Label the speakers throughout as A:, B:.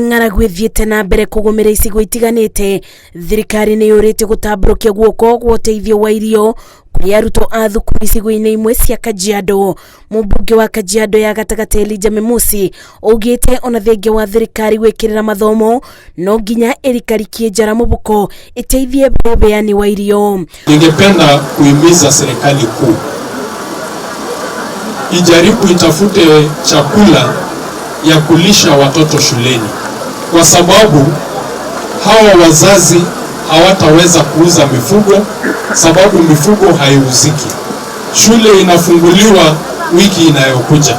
A: Ng'aragu ithiĩte na mbere kũgũmĩra icigo itiganĩte. Thirikari nĩ yũrĩte gũtambũrũkia guoko gwa ũteithio wa irio kũrĩ arutwo a thukuru icigo-inĩ imwe cia Kajiado. Mũmbunge wa Kajiado ya gatagatĩ Elijah Memusi augĩte ona thengia wa thirikari gwĩkĩrĩra mathomo no nginya ĩrikarikie njara mũbuko ĩteithie ũheani wa irio.
B: Ningependa kuhimiza serikali kuu ijaribu itafute chakula ya kulisha watoto shuleni, kwa sababu hawa wazazi hawataweza kuuza mifugo, sababu mifugo haiuziki. Shule inafunguliwa wiki inayokuja,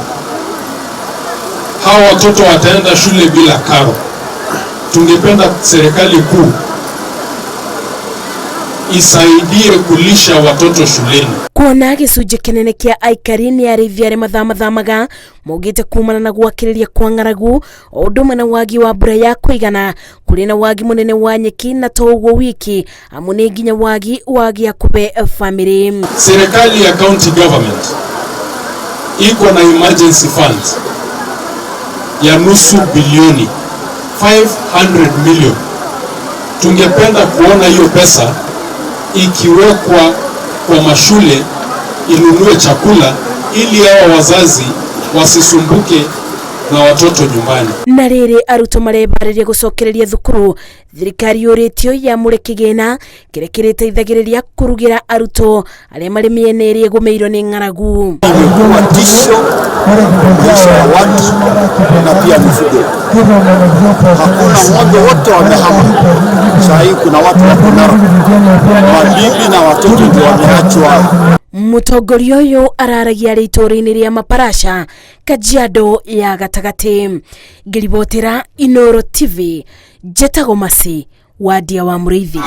B: hawa watoto wataenda shule bila karo. Tungependa serikali kuu isaidie kulisha watoto shuleni.
A: Kuona gĩcunjĩ kĩnene kĩa aikari nĩ arĩithia arĩa mathamaga maugĩte kumana na gwakĩrĩria kwa ng'aragu o ũndũ ũmwe na wagi wa mbura ya kũigana, kũrĩ na wagi mũnene wa nyeki na to ũguo wiki amu nĩ nginya wagi ya kũbe family.
B: Serikali ya county government iko na emergency fund ya nusu bilioni 500 million. Tungependa kuona hiyo pesa ikiwekwa kwa mashule inunue chakula ili hao wazazi wasisumbuke na watoto nyumbani.
A: Na rĩrĩ arutwo marebarĩria gũcokereria thukuru, thirikari yũrĩtio yamũre kĩgĩna kĩrĩa kĩrĩteithagĩrĩria kũrugĩra arutwo arĩa marĩ mĩena ĩrĩa ĩgũmĩirwo nĩ ng'aragu.
C: Imekuwa tisho maisha ya watu na pia mifugo. Hakuna ng'ombe, wote wamehama. Saa hii kuna watu wako Narok, mabibi na watoto ndio wameachwa.
A: Mũtongoria ũyũ araragia arĩ itũũra-inĩ rĩa Maparasha, Kajiado ya gatagatĩ. Ngĩribotera Inooro TV, njĩtagwo Masi wa Ndia wa Mũrĩithi.